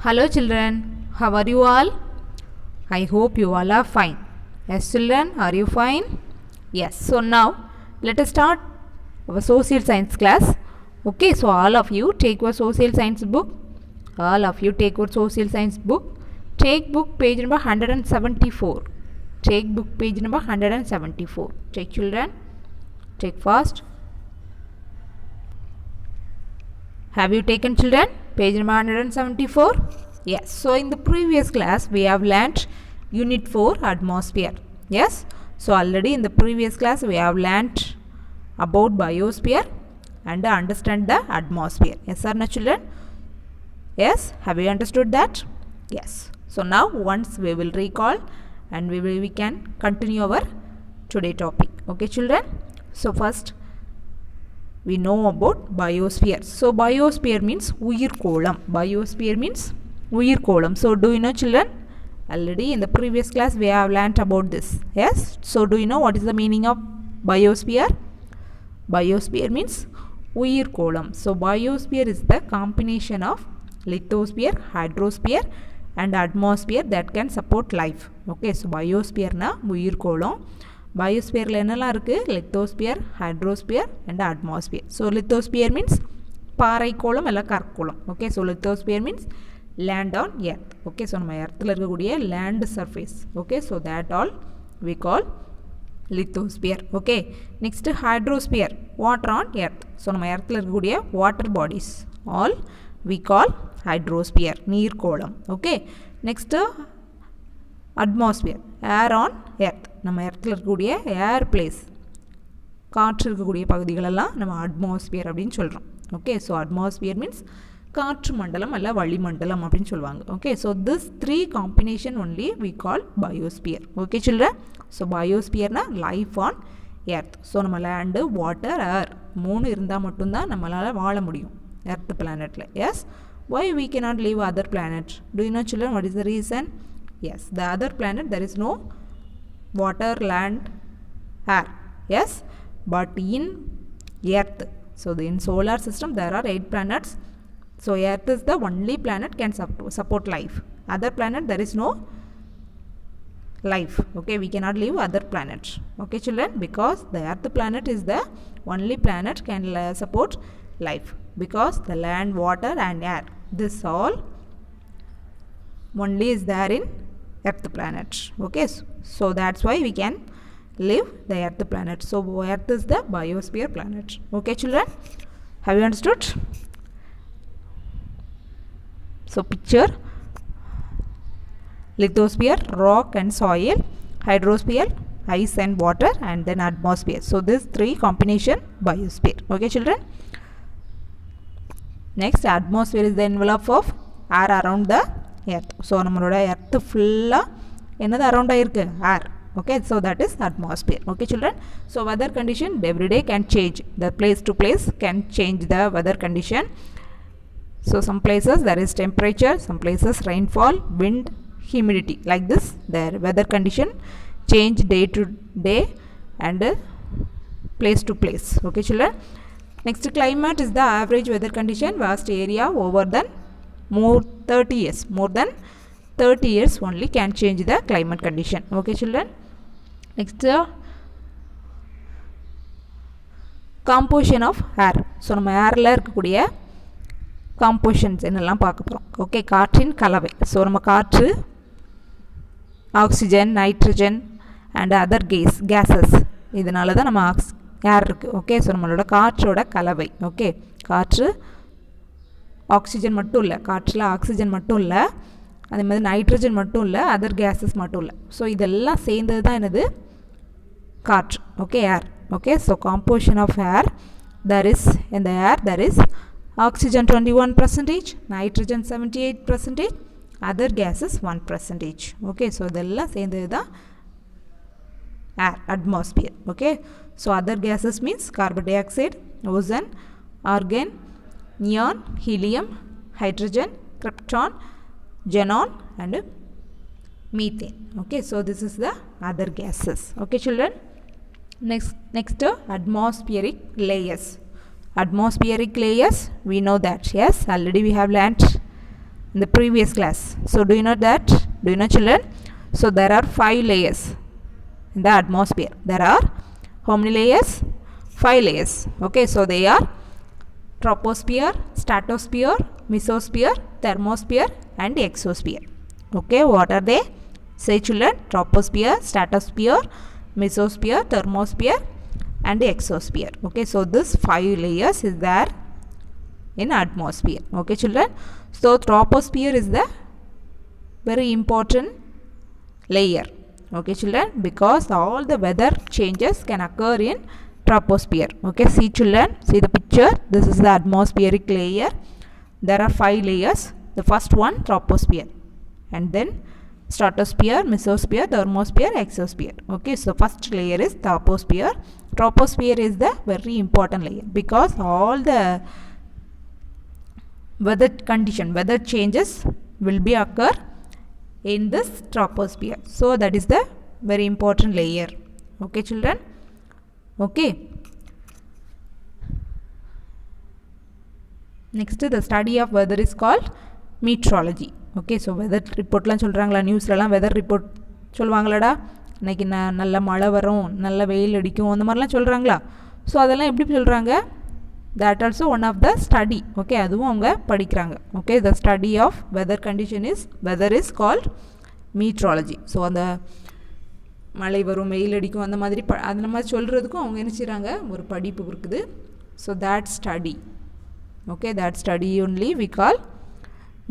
Hello children, how are you all? I hope you all are fine. Yes children, are you fine? Yes, so now let us start our social science class. Okay, so all of you take your social science book. All of you take your social science book. Take book page number 174. Take book page number 174. Take children. Take fast. Have you taken children? Page number 174. Yes. So in the previous class we have learnt unit 4 atmosphere. Yes. So already in the previous class we have learnt about biosphere and understand the atmosphere. Yes or no children? Yes. Have you understood that? Yes. So now once we will recall and we can continue our today topic. Okay children. So first we know about biosphere. So biosphere means உயிர்கோளம். Biosphere means உயிர்கோளம். So do you know children? Already in the previous class we have learnt about this. Yes. So do you know what is the meaning of biosphere? Biosphere means உயிர்கோளம். So biosphere is the combination of lithosphere, hydrosphere and atmosphere that can support life. Okay. So biosphere na உயிர்கோளம். பயோஸ்பியரில் என்னெல்லாம் இருக்குது? Lithosphere, hydrosphere and atmosphere. So lithosphere means பாறைக்கோளம் இல்லை கற்கோளம். Okay. So lithosphere means land on earth. Okay. So நம்ம எர்த்தில் இருக்கக்கூடிய land surface. Okay. So that all we call lithosphere. Okay. Next hydrosphere, water on earth. So நம்ம எர்த்தில் இருக்கக்கூடிய water bodies all we call hydrosphere, நீர்க்கோளம். Okay. Next atmosphere, air on earth. நம்ம எர்த்தில் இருக்கக்கூடிய ஏர் பிளேஸ், காற்று இருக்கக்கூடிய பகுதிகளெல்லாம் நம்ம அட்மாஸ்பியர் அப்படின்னு சொல்கிறோம். ஓகே. ஸோ அட்மாஸ்பியர் மீன்ஸ் காற்று மண்டலம் அல்ல வளிமண்டலம் அப்படின்னு சொல்லுவாங்க. Okay. So this three combination only we call biosphere. Okay children. So பயோஸ்பியர்னா லைஃப் ஆன் எர்த். ஸோ நம்ம லேண்டு, வாட்டர், ஏர் மூணு இருந்தால் மட்டும்தான் நம்மளால் வாழ முடியும் எர்த் பிளானட்டில். Yes. Why we cannot live other planet? Do you know children what is the reason? Yes, the other planet there is no water, land, air. Yes, but in earth, so in solar system there are 8 planets. So earth is the only planet can support life. Other planet there is no life. Okay, we cannot live other planets. Okay children, because the earth planet is the only planet can support life, because the land, water and air, this all only is there in earth planet. Okay. So that's why we can live the earth planet. So earth is the biosphere planet. Okay children, have you understood? So picture lithosphere, rock and soil, hydrosphere, ice and water, and then atmosphere. So this three combination biosphere. Okay children. Next, atmosphere is the envelope of air around the earth. So நம்மளோட earth ஃபுல்லாக என்னது around ஆகிருக்கு? ஏர். Okay, so that is atmosphere. Okay children. So weather condition every day can change. The place to place can change the weather condition. So some places there is temperature, some places rainfall, wind, humidity. Like this, their weather condition change day to day and place to place. Okay children. Next, climate is the average weather condition, vast area over than more 30 years. More than 30 years only can change the climate condition. Okay children. Next, composition of air. So நம்ம ஏரில் இருக்கக்கூடிய compositions என்னெல்லாம் பார்க்க போகிறோம். Okay. காற்றின் கலவை. So நம்ம காற்று, oxygen, nitrogen and other gases, இதனால தான் நம்ம ஏர் இருக்குது. ஓகே. ஸோ நம்மளோட காற்றோட கலவை. ஓகே. காற்று ஆக்சிஜன் மட்டும் இல்லை, காற்றில் ஆக்சிஜன் மட்டும் இல்லை, அதே மாதிரி நைட்ரஜன் மட்டும் இல்லை, அதர் கேஸஸ் மட்டும் இல்லை. ஸோ இதெல்லாம் சேர்ந்தது தான் என்னது? காற்று. Okay. Air. Okay. So composition of air, there is in the air there is oxygen 21%, nitrogen 78%, other gases 1%. Okay. So இதெல்லாம் சேர்ந்தது தான் air, atmosphere. Okay. So other gases means carbon dioxide, ozone, argon, neon, helium, hydrogen, krypton, xenon and methane. Okay. So this is the other gases. Okay children. Next atmospheric layers. Atmospheric layers, we know that. Yes, already we have learnt in the previous class. So do you know that? Do you know, children? So there are 5 layers in the atmosphere. There are how many layers? 5 layers. Okay, so they are troposphere, stratosphere, mesosphere, thermosphere and exosphere. Okay, what are they? Say, children. Troposphere, stratosphere, mesosphere, thermosphere and exosphere. Okay, so this 5 layers is there in atmosphere. Okay, children. So troposphere is the very important layer. Okay, children, because all the weather changes can occur in troposphere. Okay, see, children, see the picture. This is the atmospheric layer. There are 5 layers. The first one, troposphere, and then stratosphere, mesosphere, thermosphere, exosphere. Okay, so first layer is troposphere. Troposphere is the very important layer because all the weather changes will be occur in this troposphere. So that is the very important layer. Okay, children. Okay, next the study of weather is called meteorology. Okay, so weather report la சொல்றாங்களா, நியூஸ்லலாம் weather report சொல்லுவாங்களாடா, இன்னைக்கு நல்ல மழை வரும், நல்ல வெயில் அடிக்கும், அந்த மாதிரிலாம் சொல்கிறாங்களா? ஸோ அதெல்லாம் எப்படி சொல்கிறாங்க? that also one of the study. Okay, அதுவும் அவங்க படிக்கிறாங்க. Okay, the study of weather is called meteorology. So அந்த மழை வரும், வெயில் அடிக்கும், அந்த மாதிரி சொல்கிறதுக்கும் அவங்க என்ன செய்கிறாங்க, ஒரு படிப்பு இருக்குது. So that study. Okay, that study only we call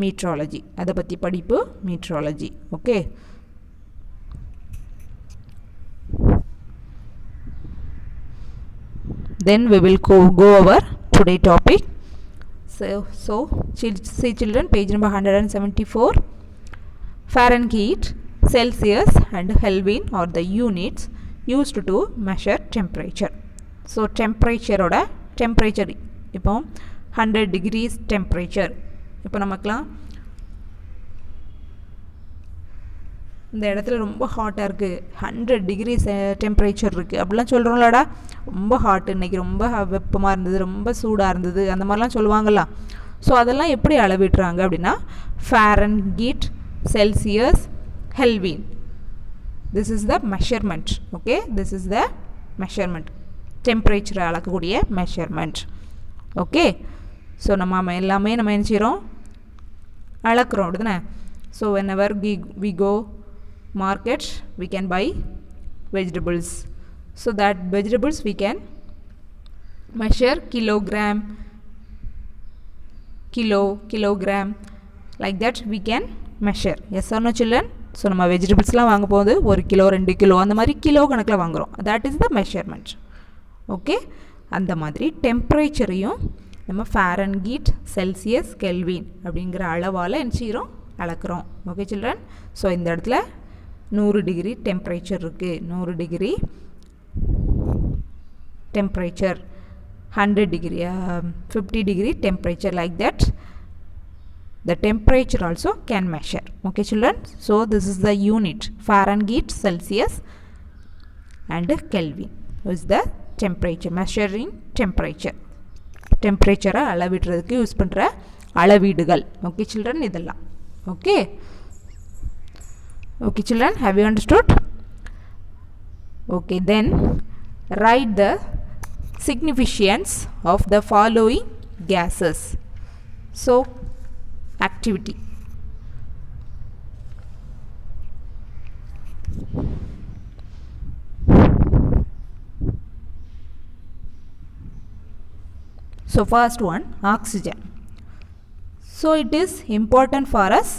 meteorology. அதை பற்றி படிப்பு meteorology. Okay, then we will go over today topic. So see, children, page number 174. Fahrenheit, Celsius and Kelvin are the units used to measure temperature. So temperature இப்போ 100 degrees temperature. இப்போ நமக்குலாம் இந்த இடத்துல ரொம்ப ஹாட்டாக இருக்குது, 100 degrees டெம்பரேச்சர் இருக்குது அப்படிலாம் சொல்கிறோம்லடா. ரொம்ப ஹாட், இன்றைக்கி ரொம்ப வெப்பமாக இருந்தது, ரொம்ப சூடாக இருந்தது, அந்த மாதிரிலாம் சொல்லுவாங்கள்ல. ஸோ அதெல்லாம் எப்படி அளவிடுறாங்க அப்படின்னா Fahrenheit, Celsius, Kelvin. This is the measurement. Okay, this is the measurement, டெம்பரேச்சரை அளக்கக்கூடிய மெஷர்மெண்ட். ஓகே, ஸோ நம்ம எல்லாமே நம்ம என்ன செய்கிறோம், அளக்குறோம், அப்படிதானே. So whenever we go market we can buy vegetables. So that vegetables we can measure kilogram, like that we can measure. Yes or no, children? So நம்ம வெஜிடபிள்ஸ்லாம் வாங்க போது 1 கிலோ 2 கிலோ அந்த மாதிரி கிலோ கணக்கில் வாங்குகிறோம். That is the measurement. Okay, அந்த மாதிரி டெம்பரேச்சரையும் நம்ம ஃபாரன்ஹீட், செல்சியஸ், கெல்வின் அப்படிங்கிற அளவால் என்ன செய்கிறோம், அளக்குறோம். Okay, children. ஸோ இந்த இடத்துல 100 டிகிரி டெம்பரேச்சர் இருக்குது, 100 degree temperature, 100 degree, 50 degree temperature, like that the temperature also can measure. Okay, children. So this is the unit Fahrenheit, Celsius and Kelvin is the temperature, measuring temperature. Temperature அளவிடுறதுக்கு use பண்ணுற அளவீடுகள். Okay, children, இதெல்லாம். Okay. Okay, children, have you understood? Okay, then write the significance of the following gases. So activity. So first one, oxygen. So it is important for us.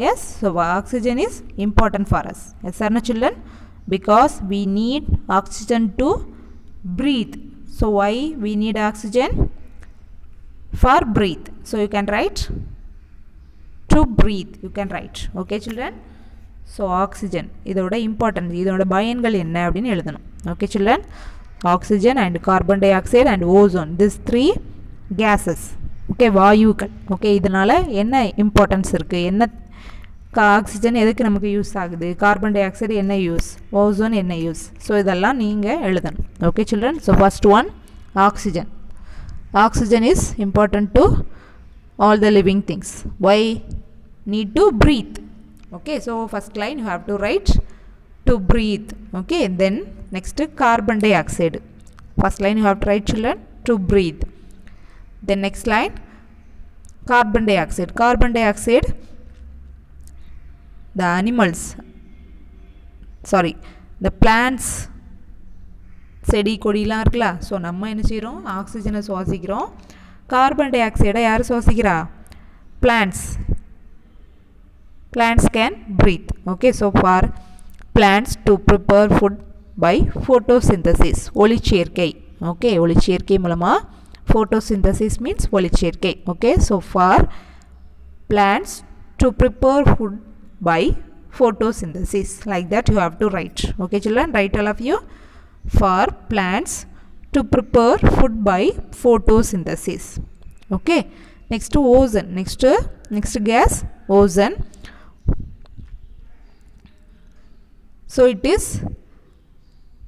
Yes, so oxygen is important for us. Yes or no, children? Because we need oxygen to breathe. So why we need oxygen? For breathe. So you can write to breathe. You can write. Okay, children. So oxygen இதோட importance, இதோட பயன்கள் என்ன அப்படின்னு எழுதணும். Okay, children. Oxygen and carbon dioxide and ozone, these 3 gases. Okay, வாயுக்கள். Okay, இதனால என்ன importance இருக்குது, என்ன ஆக்சிஜன் எதுக்கு நமக்கு யூஸ் ஆகுது, கார்பன் டை ஆக்சைடு என்ன யூஸ், ஓசோன் என்ன யூஸ். ஸோ இதெல்லாம் நீங்கள் எழுதணும். Okay, children. So first one, oxygen. Oxygen is important to all the living things. Why? Need to breathe. Okay, so first line you have to write to breathe. Okay, then next carbon dioxide. First line you have to write, children, to breathe. Then next line carbon dioxide. Carbon dioxide, the animals, sorry, the plants, செடி கொடிலாம் இருக்குல்ல, so நம்ம என்ன செய்கிறோம், ஆக்சிஜனை சுவாசிக்கிறோம். Carbon tie ஆக்சைடை யார் சுவாசிக்கிறா? Plants. Plants can breathe. Okay, so for plants to prepare food by photosynthesis, ஒளிச்சேர்க்கை. Okay, ஒளிச்சேர்க்கை மூலமா photosynthesis means ஒளிச்சேர்க்கை. Okay, so for plants to prepare food by photosynthesis, like that you have to write. Okay, children, write all of you. For plants to prepare food by photosynthesis. Okay, next ozone. Next gas, ozone. So it is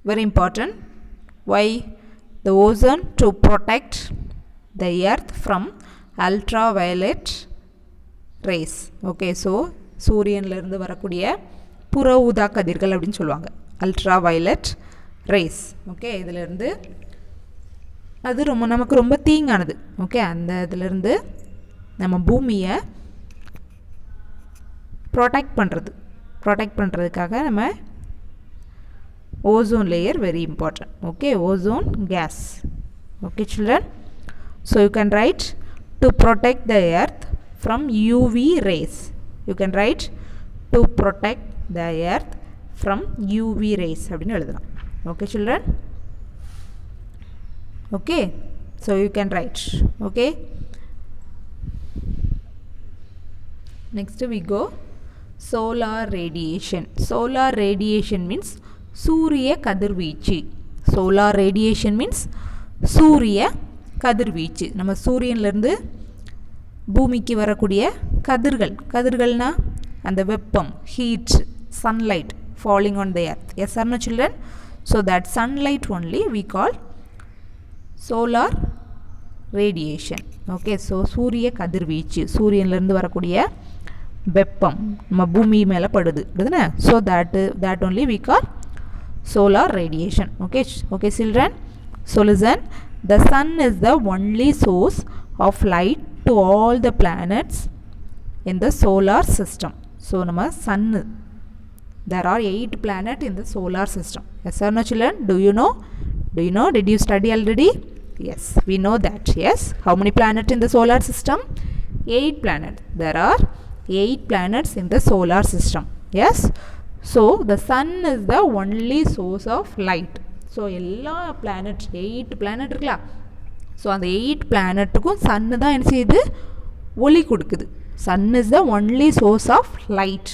very important. Why? The ozone to protect the earth from ultraviolet rays. Okay, so சூரியன்ல இருந்து வரக்கூடிய புற ஊதா கதிர்கள் அப்படினு சொல்வாங்க, ultraviolet rays. Okay, இதுல இருந்து அது நமக்கு ரொம்ப தீங்கானது. ஓகே, அந்த இதுல இருந்து நம்ம பூமியை ப்ரொடெக்ட் பண்றதுக்காக நம்ம ozone layer very important. Okay, ozone gas. Okay, children, so you can write to protect the earth from UV rays. You can write to protect the earth from UV rays அப்படினு எழுதலாம். Okay, children, okay, so you can write. Okay, next we go solar radiation. Solar radiation means சூரிய கதிர்வீச்சு. Solar radiation means சூரிய கதிர்வீச்சு. நம்ம சூரியன்லேருந்து பூமிக்கு வரக்கூடிய கதிர்கள்னா அந்த வெப்பம், heat, sunlight falling on the earth. Yes or no, children? So that sunlight only we call solar radiation. Okay, so சூரிய கதிர்வீச்சு, சூரியன்லேருந்து வரக்கூடிய வெப்பம் நம்ம பூமி மேலே படுது. So that only we call solar radiation. Okay, children, so listen. The sun is the only source of light to all the planets in the solar system. So nama sun, there are 8 planets in the solar system. Yes or no, children? Do you know? Did you study already? Yes, we know that. Yes, how many planets in the solar system? 8 planets. There are 8 planets in the solar system. Yes, so the sun is the only source of light. So எல்லா planet 8 planet இருக்குல்ல, so அந்த 8 பிளானட்டுக்கும் sun தான் என்ன செய்யுது, ஒளி கொடுக்குது. Sun is the only source of light.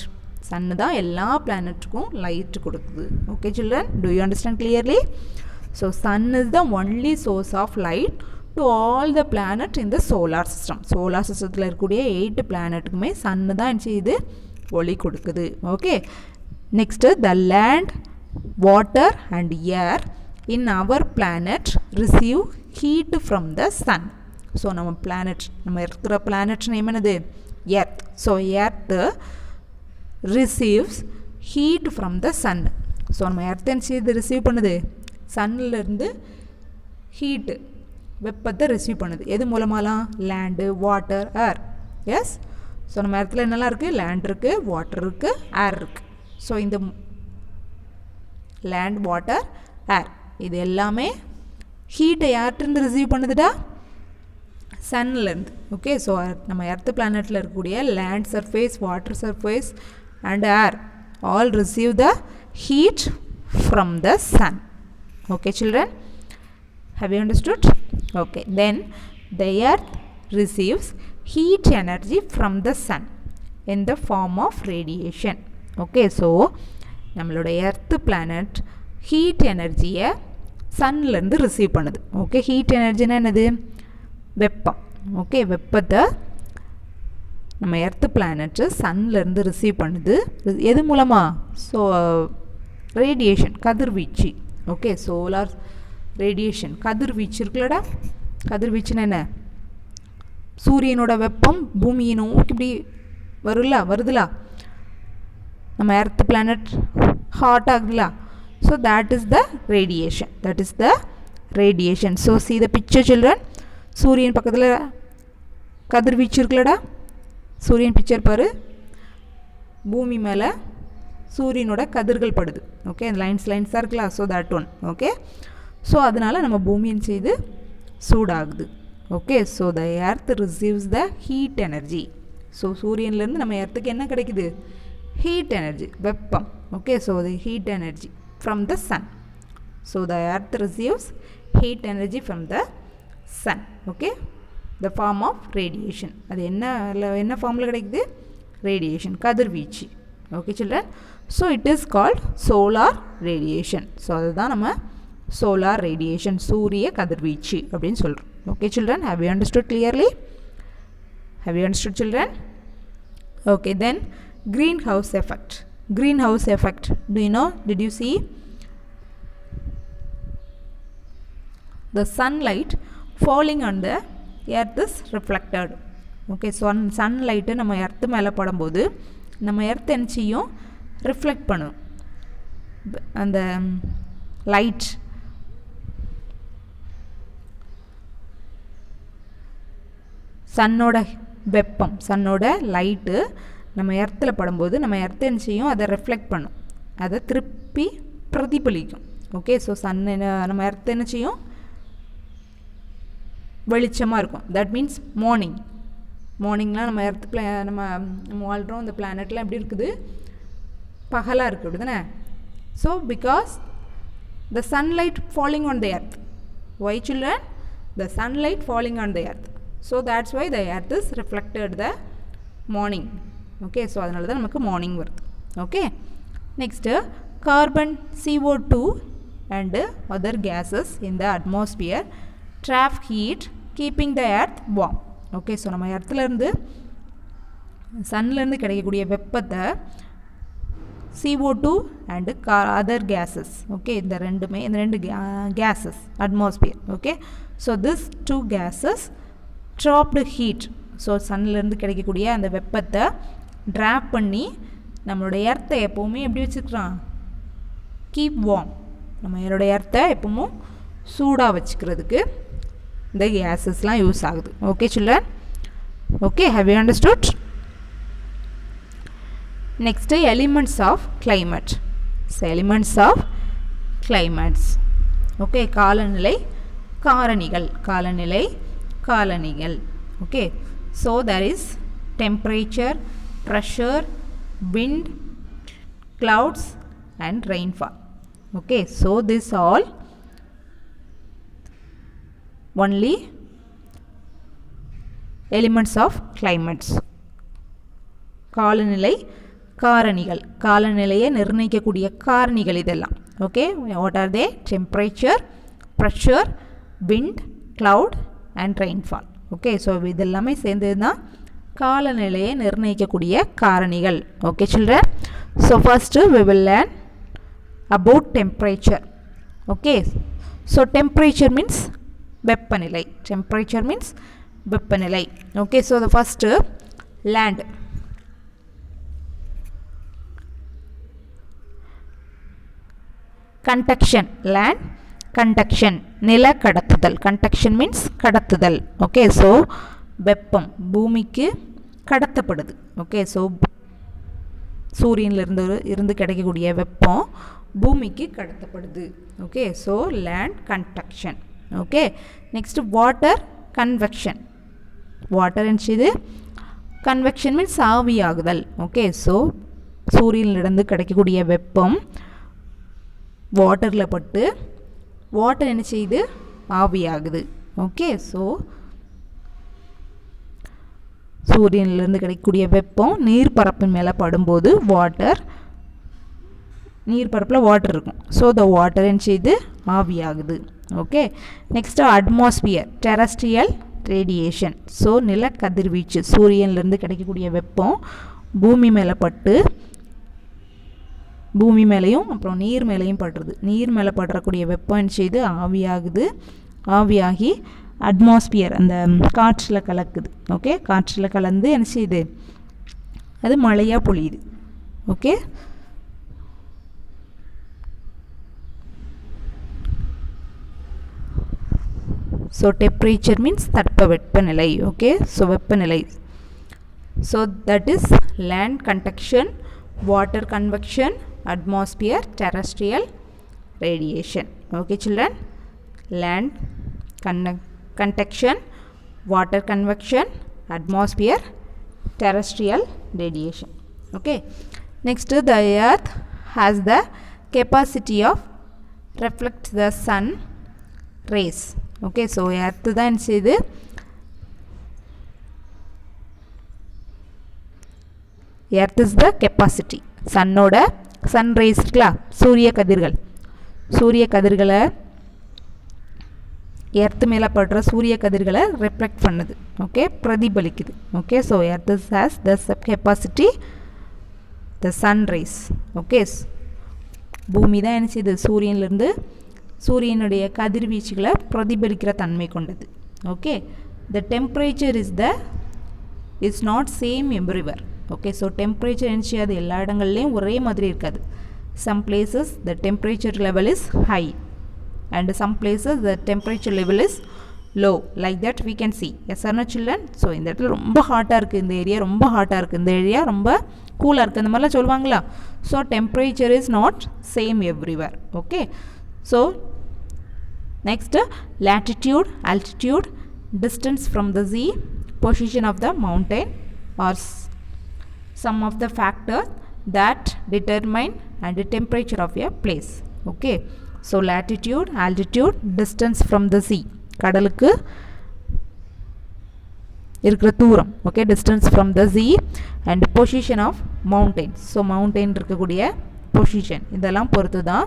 Sun தான் எல்லா பிளானட்டுக்கும் லைட் கொடுக்குது. Okay children, do you understand clearly? So sun is the only source of light to all the planet in the solar system. Solar சிஸ்டத்தில் இருக்கக்கூடிய 8 பிளானட்டுக்குமே சன்னு தான் என்ன செய்யுது, ஒளி கொடுக்குது. Okay, next the land, water and air in our planet receive heat from the sun. So நம்ம planet, நம்ம இருக்கிற பிளானட் நேம் என்னது, earth. So earth receives heat from the sun. So நம்ம எர்த் என்ன செய்யுது, ரிசீவ் பண்ணுது, சன்னிலேருந்து ஹீட்டு, வெப்பத்தை receive பண்ணுது. எது மூலமாலாம்? லேண்டு, வாட்டர், ஏர். எஸ், ஸோ நம்ம இடத்துல என்னெல்லாம் இருக்குது, லேண்ட் இருக்குது, வாட்டர் இருக்குது, ஏர் இருக்குது. ஸோ இந்த லேண்ட், வாட்டர், ஏர் இது எல்லாமே ஹீட்டை யார்கிட்டருந்து ரிசீவ் பண்ணுதுடா, சன்னிலேருந்து. ஓகே, ஸோ நம்ம எர்த் பிளானட்டில் இருக்கக்கூடிய land surface, water surface and air all receive the heat from the sun. Okay children, have you understood? Okay, then the earth receives heat energy from the sun in the form of radiation. Okay, so நம்மளோட earth planet heat எனர்ஜியை சன்லேருந்து receive பண்ணுது. Okay, heat எனர்ஜினா என்னது, வெப்பம். Okay, வெப்பத்தை நம்ம earth planet சன்லேருந்து receive பண்ணுது. எது மூலமாக? ஸோ ரேடியேஷன், கதிர்வீச்சு. ஓகே, சோலார் ரேடியேஷன், கதிர்வீச்சு இருக்குல்லடா. கதிர்வீச்சுன்னா என்ன? சூரியனோட வெப்பம் பூமியை நோக்கி இப்படி வருதுல, நம்ம எர்த் பிளானட் ஹாட் ஆகுதுல, so that is the radiation. So see the picture children. சூரியன் பக்கத்தில் கதிர்வீச்சு இருக்குல்லடா, சூரியன் பிக்சர் பாரு, பூமி மேலே சூரியனோட கதிர்கள் படுது. ஓகே, அந்த லைன்ஸாக இருக்கலாம். So that one. Okay, so அதனால் நம்ம பூமியின் செய்து சூடாகுது. Okay, so the earth receives the heat energy. So சூரியன்லேருந்து நம்ம எர்த்துக்கு என்ன கிடைக்குது? ஹீட் எனர்ஜி, வெப்பம். Okay, so the heat energy from the sun. So the earth receives heat energy from the sun. Okay, the form of radiation. அது என்ன ஃபார்மில் கிடைக்குது? radiation, கதிர்வீச்சு. Okay children, so it is called solar radiation. So அதுதான் நம்ம solar radiation, சூரிய கதிர்வீச்சு அப்படின்னு சொல்கிறோம். Okay children, have you understood clearly? Have you understood children? Okay, then greenhouse effect. Greenhouse effect, do you know, did you see? The sunlight falling on the earth is reflected. Okay, so sunlight நம்ம earth மேலே படும்போது நம்ம earth என்ன செய்யும்? Reflect பண்ணும். அந்த light சன்னோட வெப்பம், சன்னோட light நம்ம எர்த்தில் படும்போது நம்ம எர்த் என்ன செய்யும்? அதை ரிஃப்ளெக்ட் பண்ணும், அதை திருப்பி பிரதிபலிக்கும். ஓகே, ஸோ சன் நம்ம எர்த் என்ன செய்யும்? வெளிச்சமாக இருக்கும். தட் மீன்ஸ் மார்னிங்லாம் நம்ம எர்த் நம்ம வாழ்கிறோம், இந்த பிளானட்லாம் எப்படி இருக்குது? பகலாக இருக்குது, அப்படி தானே? So because the sunlight falling on the earth. Why children? The sunlight falling on the earth. So that's why the earth is reflected the morning. Okay, so அதனால தான் நமக்கு மார்னிங் வருது. Okay, next carbon, CO2 and other gases in the atmosphere trap heat keeping the earth warm. Okay, so நம்ம எர்த்துலேருந்து சன்லேருந்து கிடைக்கக்கூடிய வெப்பத்தை CO2 and other gases, okay, இந்த ரெண்டு gases atmosphere. Okay, so this 2 gases trapped heat. So சன்லேருந்து கிடைக்கக்கூடிய அந்த வெப்பத்தை ட்ராப் பண்ணி நம்மளோட எர்த்தை எப்போவுமே எப்படி வச்சுக்கிறான்? Keep warm. நம்ம என்னோட எர்த்தை எப்பவும் சூடாக வச்சுக்கிறதுக்கு இந்த கேஸஸ்லாம் யூஸ் ஆகுது. Okay children, okay, have you understood? Next elements of climate. So elements of climates. Okay, காலநிலை காரணிகள். Okay, so there is temperature, pressure, wind, clouds and rainfall. Okay, so this all only elements of climates. காலநிலை காரணிகள், காலநிலையை நிர்ணயிக்கக்கூடிய காரணிகள் இதெல்லாம். Okay, what are they? Temperature, pressure, wind, cloud and rainfall. Okay, so இதெல்லாமே சேர்ந்தது தான் காலநிலையை நிர்ணயிக்கக்கூடிய காரணிகள். Okay children, so first we will learn about temperature. Okay, so temperature means வெப்பநிலை. Temperature means வெப்பநிலை. Okay, so the first land. Conduction, land conduction, நில கடத்துதல். Conduction means கடத்துதல். ஓகே, ஸோ வெப்பம் பூமிக்கு கடத்தப்படுது. ஓகே, ஸோ சூரியனிலிருந்து கிடைக்கக்கூடிய வெப்பம் பூமிக்கு கடத்தப்படுது. Okay, so land conduction. Okay, next water convection. Water என்னது? கன்வெக்ஷன் மீன்ஸ் ஆவியாகுதல். ஓகே, ஸோ சூரியனிலிருந்து கிடைக்கக்கூடிய வெப்பம் வாட்டரில் பட்டு வாட்டர் என்ன செய்யுது? ஆவியாகுது. ஓகே, ஸோ சூரியனிலிருந்து கிடைக்கக்கூடிய வெப்பம் நீர்ப்பரப்பின் மேலே படும்போது நீர்ப்பரப்பில் வாட்டர் இருக்கும். ஸோ த வாட்டர் என்ன செய்யுது? ஆவியாகுது. Okay, next atmosphere, terrestrial radiation. So நில கதிர்வீச்சு, சூரியனிலிருந்து கிடைக்கக்கூடிய வெப்பம் பூமி மேலே பட்டு பூமி மேலேயும் அப்புறம் நீர் மேலேயும் படுறது. நீர் மேலே படுறக்கூடிய வெப்பம் என்ன செய்யுது? ஆவியாகுது. ஆவியாகி அட்மாஸ்பியர் அந்த காற்றில் கலக்குது. ஓகே, காற்றில் கலந்து என்ன செய்யுது, அது மழையாக பொழியுது. ஓகே, ஸோ டெம்பரேச்சர் மீன்ஸ் தட்பவெப்பநிலை. ஓகே, ஸோ வெப்பநிலை. So that is land convection, water convection, atmosphere, terrestrial radiation. Okay children, land convection, water convection, atmosphere, terrestrial radiation. Okay, next the earth has the capacity of reflect the sun rays. Okay, so earth தான் செய்து earth is the capacity, சன்னோட sun rays இருக்கலாம், சூரிய கதிர்களை earth மேலே படுற சூரிய கதிர்களை ரிஃப்ளெக்ட் பண்ணுது. ஓகே, பிரதிபலிக்குது. Okay, so earth has the capacity the sun rays. Okay, பூமி தான் என்ன செய்யுது, சூரியனுடைய கதிர்வீச்சுகளை பிரதிபலிக்கிற தன்மை கொண்டது. Okay, the temperature is not same everywhere. Okay, so temperature என்ன செய்யாது, எல்லா இடங்கள்லையும் ஒரே மாதிரி இருக்காது. Some places the temperature level is high and some places the temperature level is low. Like that we can see. Yes or no children? So இந்த இடத்துல ரொம்ப ஹாட்டாக இருக்குது, இந்த ஏரியா ரொம்ப ஹாட்டாக இருக்குது, இந்த ஏரியா ரொம்ப கூலாக இருக்குது, அந்த மாதிரிலாம் சொல்லுவாங்களா. So temperature is not same everywhere. Okay, so next latitude, altitude, distance from the sea, position of the mountain are some of the factors that determine and the temperature of a place. Okay, so latitude, altitude, distance from the sea, கடலுக்கு இருக்கிற தூரம். Okay, distance from the sea and position of mountains. so mountain இருக்கக்கூடிய position, இதெல்லாம் பொறுத்து தான்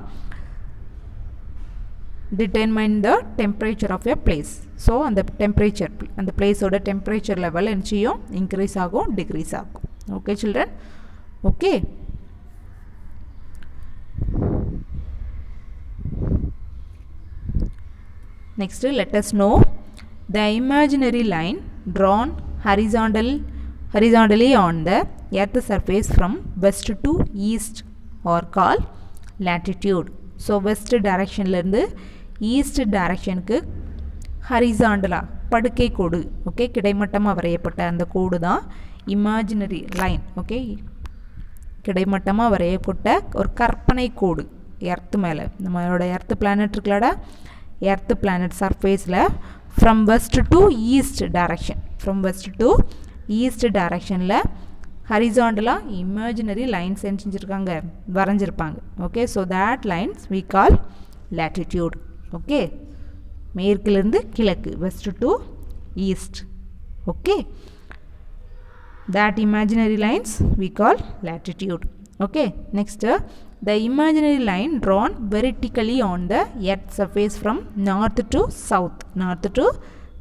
determine the temperature of a place. so அந்த temperature, அந்த பிளேஸோட temperature level என்ன செய்யும், increase ஆகும், decrease ஆகும். okay children, okay. Next, let us know the imaginary line drawn horizontally on the earth surface from west to east are called latitude. so west direction ல இருந்து east direction க்கு ஹரிசாண்டலா படுக்கை கோடு, okay, கிடைமட்டமாக வரையப்பட்ட அந்த கோடு தான் இமேஜினரி லைன். ஓகே, கிடைமட்டமாக வரையப்பட்ட ஒரு கற்பனை கோடு எர்த்து மேலே. நம்மளோட எர்த்து பிளானட் இருக்கலாடா, எர்த்து பிளானட் சர்ஃபேஸில் ஃப்ரம் வெஸ்ட் டு ஈஸ்ட் டைரக்ஷனில் ஹரிசாண்டலாக இமேஜினரி லைன்ஸ் என்ன செஞ்சுருக்காங்க, வரைஞ்சிருப்பாங்க. Okay, so that lines we call latitude. Okay, மேற்கிலிருந்து கிழக்கு, west to east. Okay, that imaginary lines we call latitude. Okay, next the imaginary line drawn vertically on the earth surface from north to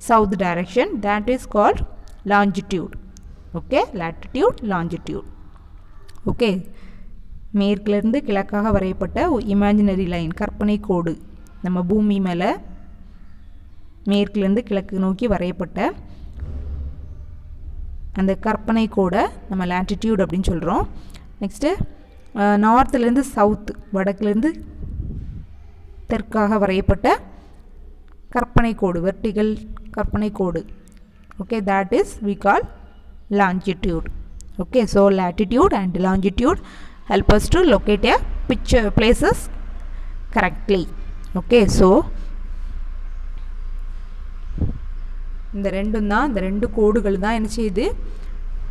south direction, that is called longitude. Okay, latitude, longitude. Okay, மேற்கிலிருந்து கிழக்காக வரையப்பட்ட imaginary line கற்பனை கோடு, நம்ம பூமி மேலே மேற்கிலிருந்து கிழக்கு நோக்கி வரையப்பட்ட அந்த கற்பனை கோடை நம்ம latitude அப்படின்னு சொல்கிறோம். நெக்ஸ்ட்டு நார்த்துலேருந்து சவுத்து, வடக்குலேருந்து தெற்காக வரையப்பட்ட கற்பனை கோடு, வெர்டிகல் கற்பனை கோடு. Okay, that is we call longitude. Okay, so latitude and longitude help us to locate a places correctly. Okay, so இந்த ரெண்டு கோடுகள் தான் என்ன செய்யுது,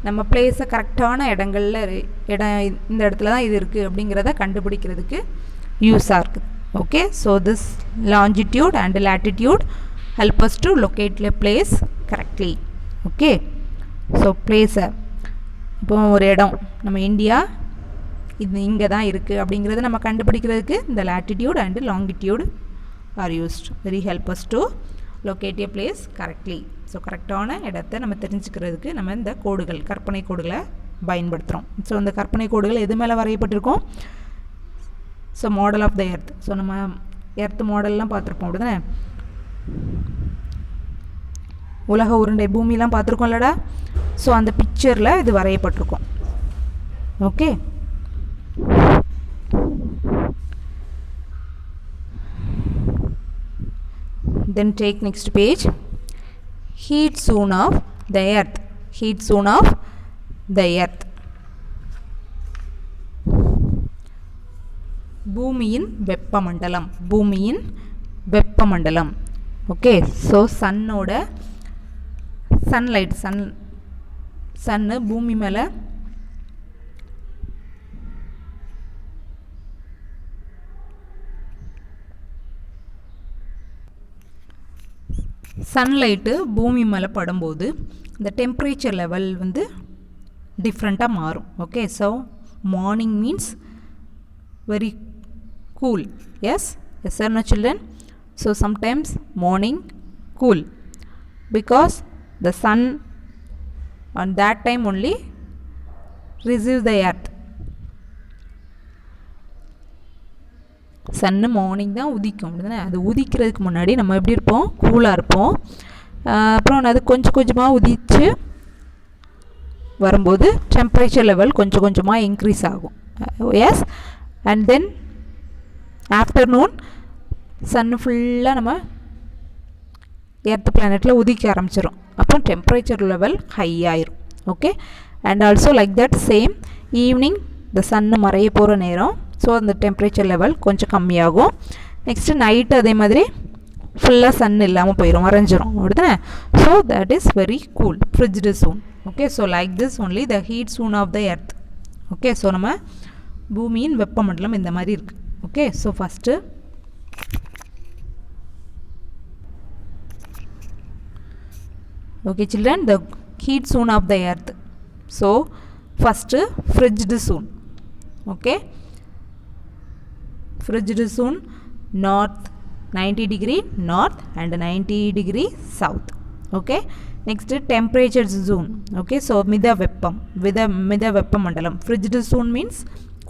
நம்ம பிளேஸை கரெக்டான இடங்களில் இந்த இடத்துல தான் இது இருக்குது அப்படிங்கிறத கண்டுபிடிக்கிறதுக்கு யூஸாக இருக்குது. Okay, so this longitude and latitude help us to locate a place correctly. Okay, so பிளேஸை இப்போ ஒரு இடம் நம்ம இந்தியா இது இங்கே தான் இருக்குது அப்படிங்கிறத நம்ம கண்டுபிடிக்கிறதுக்கு இந்த latitude and longitude are used. Very help us to locate a place correctly. So கரெக்டான இடத்தை நம்ம தெரிஞ்சுக்கிறதுக்கு நம்ம இந்த கோடுகள், கற்பனை கோடுகளை பயன்படுத்துகிறோம். ஸோ இந்த கற்பனை கோடுகள் எது மேலே வரையப்பட்டிருக்கோம், so model of the earth. So நம்ம எர்த் மாடல்லாம் பார்த்துருப்போம், அப்படி தானே. உலக உருண்டை பூமிலாம் பார்த்துருக்கோம்லடா. ஸோ அந்த பிக்சரில் இது வரையப்பட்டிருக்கும். Okay, then take next page. Heat zone of the earth. Heat zone of the earth. பூமியின் வெப்பமண்டலம். பூமியின் வெப்பமண்டலம். ஓகே, ஸோ சன்னோட சன்லைட் சன்னு பூமி மேலே சன்லைட்டு பூமி மேலே படும்போது இந்த டெம்பரேச்சர் லெவல் வந்து டிஃப்ரெண்ட்டாக மாறும். Okay, so morning means very cool. Yes sir, no children? So sometimes morning cool because the sun on that time only receives the earth. Sun morning தான் உதிக்கும், அப்படிதானே? அது உதிக்கிறதுக்கு முன்னாடி நம்ம எப்படி இருப்போம்? கூலாக இருப்போம். அப்புறம் அது கொஞ்சம் கொஞ்சமாக உதித்து வரும்போது டெம்பரேச்சர் லெவல் கொஞ்சம் கொஞ்சமாக இன்க்ரீஸ் ஆகும். எஸ், அண்ட் தென் ஆஃப்டர்நூன் சன்னு ஃபுல்லாக நம்ம எர்த் பிளானட்டில் உதிக்க ஆரம்பிச்சிடும். அப்புறம் டெம்பரேச்சர் லெவல் ஹை ஆயிரும். Okay, and also like that same evening இந்த சன்னு மறைய போகிற நேரம், ஸோ அந்த டெம்பரேச்சர் லெவல் கொஞ்சம் கம்மியாகும். நெக்ஸ்ட்டு நைட்டு அதே மாதிரி ஃபுல்லாக சன் இல்லாமல் போயிடும், மறைஞ்சிரும், அப்படிதானே? So that is very cool, frigid zone. Okay, so like this only the heat zone of the earth. Okay, so நம்ம பூமியின் வெப்பமண்டலம் இந்த மாதிரி இருக்குது. Okay, so first okay children, the heat zone of the earth. So first frigid zone. Okay, frigid zone north 90 degree north and 90 degree south. Okay, next temperature zone. Okay, so mida veppam mandalam. Frigid zone means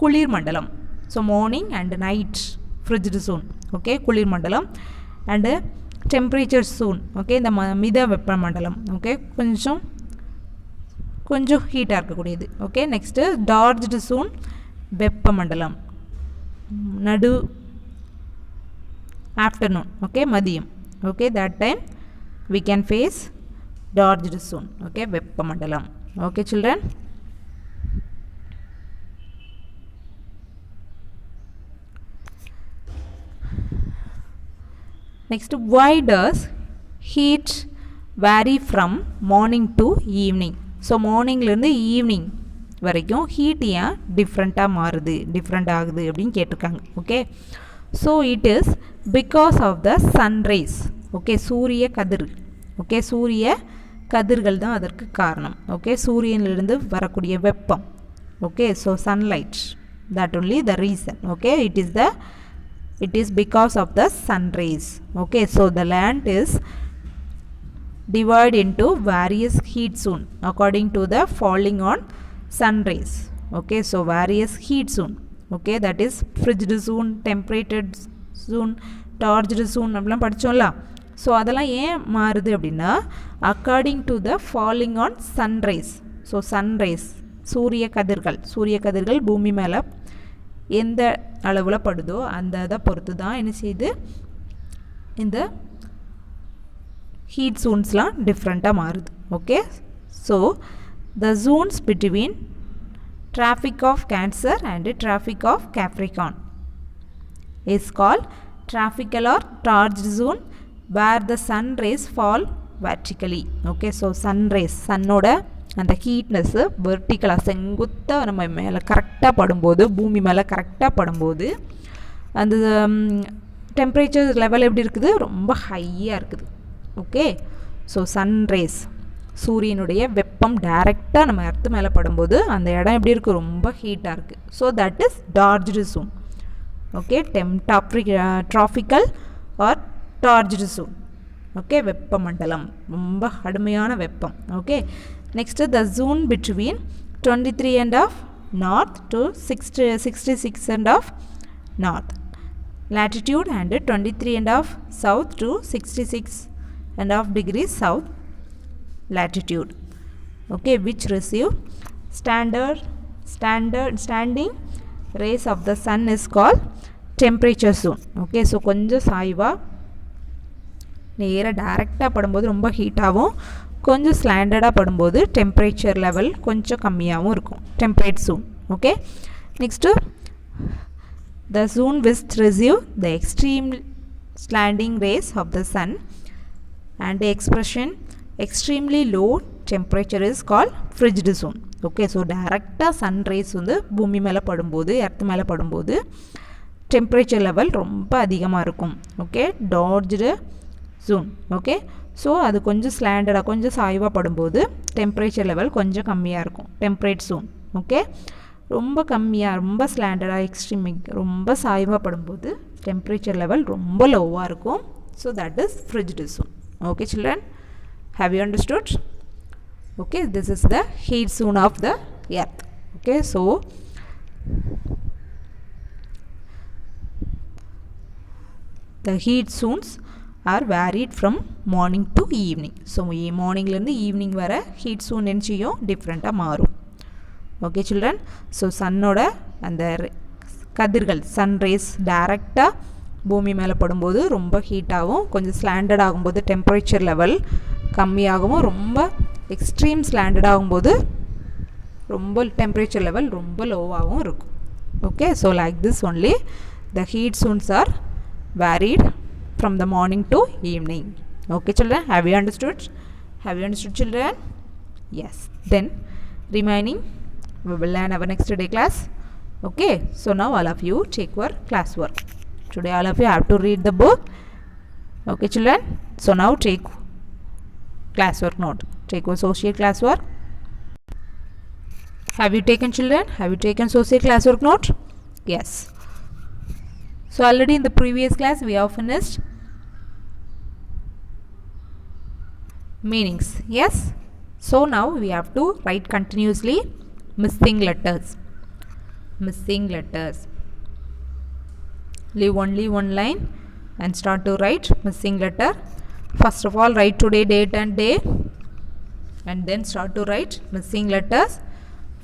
kulir mandalam. So morning and night frigid zone. Okay, kulir mandalam. And temperature zone. Okay, இந்த மித வெப்பமண்டலம். Okay, கொஞ்சம் ஹீட்டாக இருக்கக்கூடியது. Okay, next torrid zone வெப்பமண்டலம். நடு afternoon. Okay, மதியம். Okay, that time we can face torrid zone. Okay, வெப்பமண்டலம். Okay children, next, why does heat vary from morning to evening? So மார்னிங்லேருந்து ஈவினிங் வரைக்கும் ஹீட் ஏன் டிஃப்ரெண்ட் ஆகுது அப்படின்னு கேட்டிருக்காங்க. Okay, so it is because of the sunrise. Okay, சூரிய கதிர். Okay, சூரிய கதிர்கள் தான் அதற்கு காரணம். ஓகே, சூரியனிலிருந்து வரக்கூடிய வெப்பம். Okay, so sunlight, that only the reason. Okay, it is because of the sun rays. Okay, so the land is divided into various heat zone according to the falling on sun rays. Okay, so various heat zone. Okay, that is frigid zone, temperated zone, torrid zone அப்படிலாம் படிச்சோம்ல. So அதெல்லாம் ஏன் மாறுது அப்படின்னா according to the falling on sun rays. So sun rays சூரிய கதிர்கள் பூமி மேலே எந்த அளவில் படுதோ அந்த இதை பொறுத்து தான் என்ன செய்யுது, இந்த ஹீட் ஜோன்ஸ்லாம் டிஃப்ரெண்ட்டாக மாறுது. Okay, so the zones between tropic of cancer and tropic of Capricorn is called tropical or torrid zone where the sun rays fall vertically. Okay, so sun rays சன்னோட அந்த ஹீட்னஸ்ஸு வெர்டிக்கலாக செங்குத்தாக நம்ம மேலே கரெக்டாக படும்போது, பூமி மேலே கரெக்டாக படும்போது அந்த டெம்பரேச்சர் லெவல் எப்படி இருக்குது, ரொம்ப ஹையாக இருக்குது. ஓகே, ஸோ சன் ரேஸ் சூரியனுடைய வெப்பம் டைரெக்டாக நம்ம எர்த்து மேலே படும்போது அந்த இடம் எப்படி இருக்குது, ரொம்ப ஹீட்டாக இருக்குது. So that is torrid zone. Okay, tropical or torrid zone. Okay, வெப்பமண்டலம், ரொம்ப கடுமையான வெப்பம். Okay, next the zone between 23 and of north to 66 and of north latitude and 23 and of south to 66 and of degrees south latitude. Okay, which receive standing rays of the sun is called temperature zone. Okay, so கொஞ்சம் சாய்வா நேராக டைரெக்டாக படும்போது ரொம்ப ஹீட்டாகவும் கொஞ்சம் ஸ்லாண்டடாக படும்போது temperature level கொஞ்சம் கம்மியாகவும் இருக்கும், temperate zone. Okay, next the zone which receive the extreme slanting rays of the sun and the expression extremely low temperature is called frigid zone. Okay, so டைரெக்டாக சன் ரேஸ் வந்து பூமி மேலே படும்போது, earth மேலே படும்போது டெம்பரேச்சர் லெவல் ரொம்ப அதிகமாக இருக்கும். Okay, torrid zone. Okay, so அது கொஞ்சம் ஸ்லாண்டடாக கொஞ்சம் சாய்வாக படும்போது டெம்பரேச்சர் லெவல் கொஞ்சம் கம்மியாக இருக்கும், டெம்பரேட் ஜோன். ஓகே, ரொம்ப கம்மியாக ரொம்ப ஸ்லாண்டடாக எக்ஸ்ட்ரீமிக் ரொம்ப சாய்வாக படும்போது டெம்பரேச்சர் லெவல் ரொம்ப லோவாக இருக்கும். So that is frigid zone. Okay children, have you understood? Okay, this is the heat zone of the earth. Okay, so the heat zones are varied from morning to evening. So morning லேருந்து evening வர heat zone என்னச்சியும் டிஃப்ரெண்ட்டாக மாறும். Okay children, so சன்னோட அந்த கதிர்கள் Sun race டைரெக்டாக பூமி மேலே படும்போது ரொம்ப ஹீட்டாகவும், கொஞ்சம் ஸ்லாண்டட் ஆகும்போது டெம்பரேச்சர் லெவல் கம்மியாகவும், ரொம்ப எக்ஸ்ட்ரீம் ஸ்லாண்டட் ஆகும்போது ரொம்ப டெம்பரேச்சர் லெவல் ரொம்ப லோவாகவும் இருக்கும். Okay, so like this only the heat zones are varied from the morning to evening. Okay children, have you understood? Have you understood children? Yes. Then remaining we will learn our next day class. Okay, so now all of you take your classwork. Today all of you have to read the book. Okay children, so now take classwork note. Take your social classwork. Have you taken children? Have you taken social classwork note? Yes. So already in the previous class we have finished meanings. Yes. So now we have to write continuously missing letters. Missing letters. Leave only one line and start to write missing letter. First of all write today date and day and then start to write missing letters.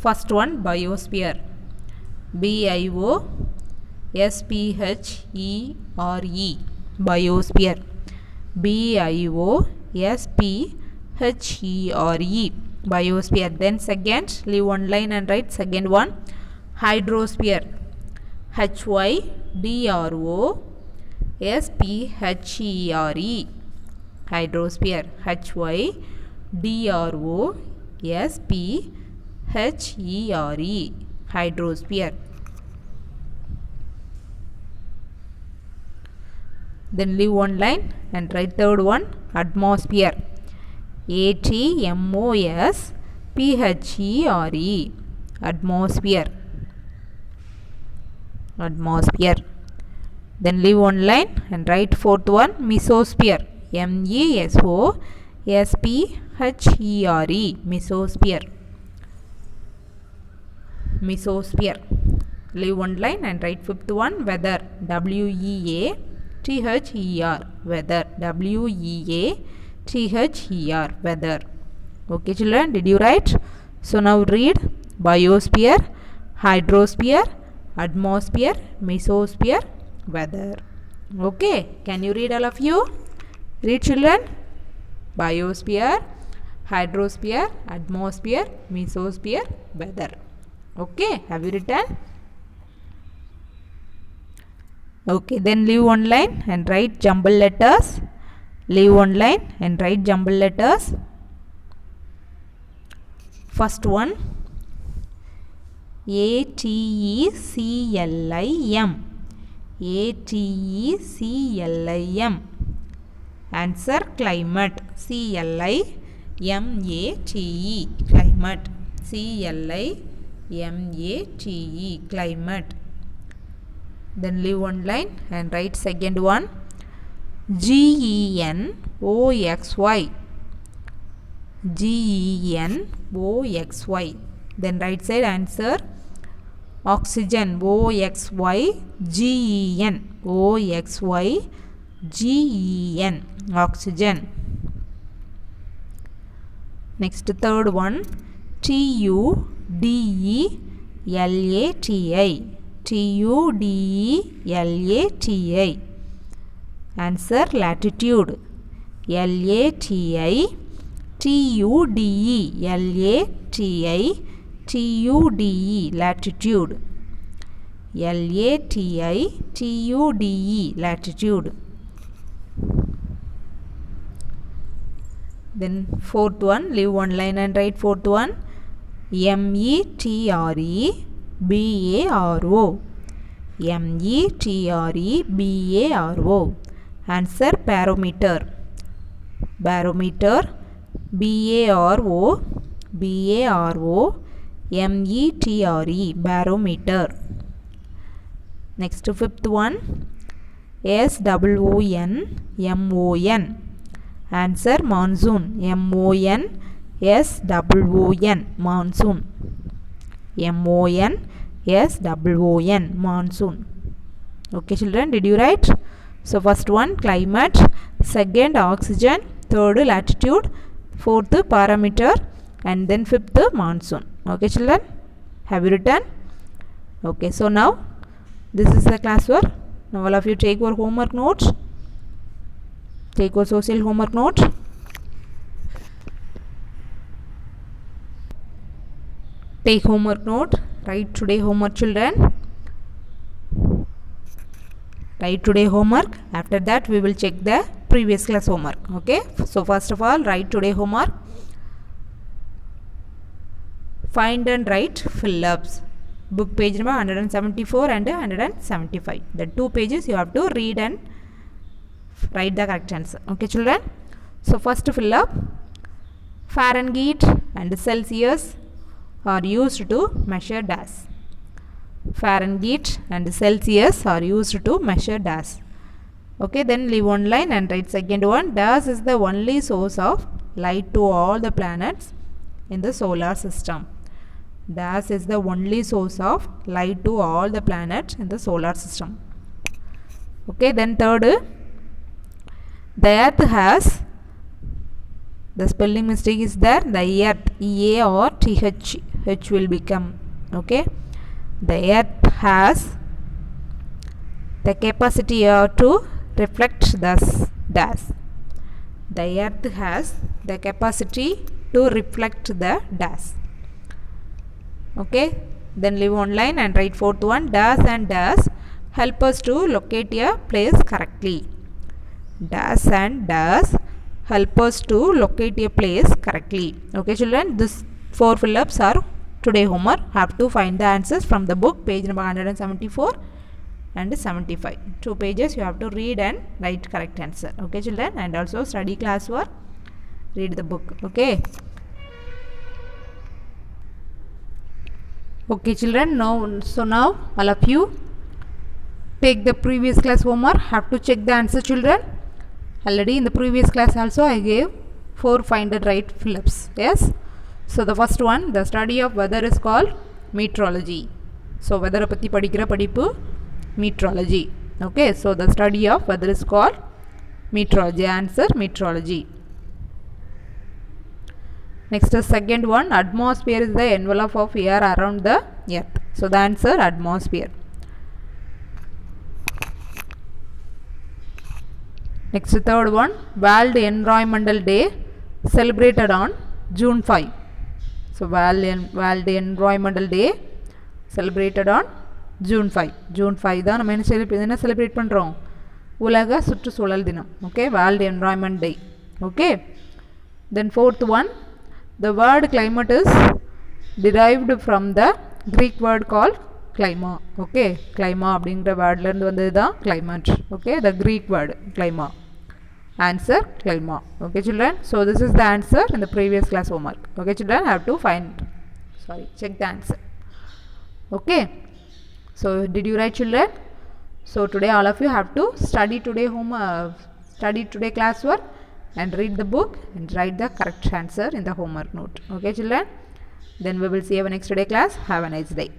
First one, biosphere. B-I-O-S-P-H-E-R-E. Biosphere. B-I-O-S-P-H-E-R-E. Biosphere. Then second, leave one line and write second one, hydrosphere. H-Y-D-R-O-S-P-H-E-R-E. Hydrosphere. H-Y-D-R-O-S-P-H-E-R-E. Hydrosphere. Then leave one line and write third one, atmosphere. A-T-M-O-S-P-H-E-R-E. Atmosphere. Atmosphere. Then leave one line and write fourth one, mesosphere. M-E-S-O-S-P-H-E-R-E. Mesosphere. Mesosphere. Leave one line and write fifth one, weather. W-E-A-T-H-E-R. Weather. W-E-A-T-H-E-R. Weather. Okay children, did you write? So now read biosphere, hydrosphere, atmosphere, mesosphere, weather. Okay, can you read all of you? Read children. Biosphere, hydrosphere, atmosphere, mesosphere, weather. Okay, have you written? Okay, then leave one line and write jumble letters. Leave one line and write jumble letters. First one, A-T-E-C-L-I-M. A-T-E-C-L-I-M. Answer, climate. C-L-I-M-A-T-E. Climate. C-L-I-M-A-T-E. Climate. Then leave one line and write second one, G-E-N-O-X-Y. G-E-N-O-X-Y. Then right side answer, oxygen. O-X-Y-G-E-N. O-X-Y-G-E-N. Oxygen. Next third one, TUDELATI. TUDELATI. Answer latitude. LATI. TUDELATI. TUDE latitude. LATI TUDE latitude. Then fourth one, leave one line and write fourth one. METREBARO. METREBARO. Answer barometer. Barometer. BARO. BARO. METRE. Barometer. Next fifth one, SOONMON. Answer monsoon. MONSOON. Monsoon. MONSOON. Monsoon. Okay children, did you write? So first one climate, second oxygen, third latitude, fourth parameter, and then fifth monsoon. Okay children, have you written? Okay, so now this is the classwork. Now all of you take your homework notes. Take your social homework notes. Take homework note. Write today homework children. Write today homework. After that we will check the previous class homework. Okay. So first of all write today homework. Find and write fill-ups. Book page number 174 and 175. The two pages you have to read and write the correct answer. Okay children. So first fill up. Fahrenheit and Celsius are used to measure dash. Fahrenheit and Celsius are used to measure dash. Okay, then leave one line and write second one. Dash is the only source of light to all the planets in the solar system. Dash is the only source of light to all the planets in the solar system. Okay, then third, the earth has, the spelling mistake is there, the earth, EA or TH, H will become, okay. The earth has the capacity to reflect the dash. The earth has the capacity to reflect the dash. Okay, then leave one line and write fourth one. Dash and dash help us to locate a place correctly. Dash and dash help us to locate a place correctly. Okay children, this 4 fill-ups are today homework. Have to find the answers from the book page number 174 and 75. 2 pages you have to read and write correct answer. Okay children, and also study classwork, read the book. Okay. Okay children, now all of you take the previous class homework. Have to check the answer children. Already in the previous class also I gave 4 find and write fill-ups. Yes. So the first one, the study of weather is called meteorology. So weather patti padikira padippu meteorology. Okay, so the study of weather is called meteorology. Answer meteorology. Next the second one, atmosphere is the envelope of air around the earth. So the answer atmosphere. Next third one, World Environmental Day celebrated on June 5. So World Environmental Day celebrated on June 5. June 5 தான் நம்ம என்ன celebrate பண்ணுறோம்? உலக சுற்றுச்சூழல் தினம். Okay, World Environment Day. Okay. Then fourth one, the word climate is derived from the Greek word called clima. Okay, clima அப்படிங்கிற வேர்ட்ல இருந்து வந்தது தான் climate. Okay, the Greek word clima. Answer clima. Okay children, so this is the answer in the previous class homework. Okay children, have to check the answer. Okay, so did you write children? So today all of you have to study today classwork and read the book and write the correct answer in the homework note. Okay children, then we will see you next day class. Have a nice day.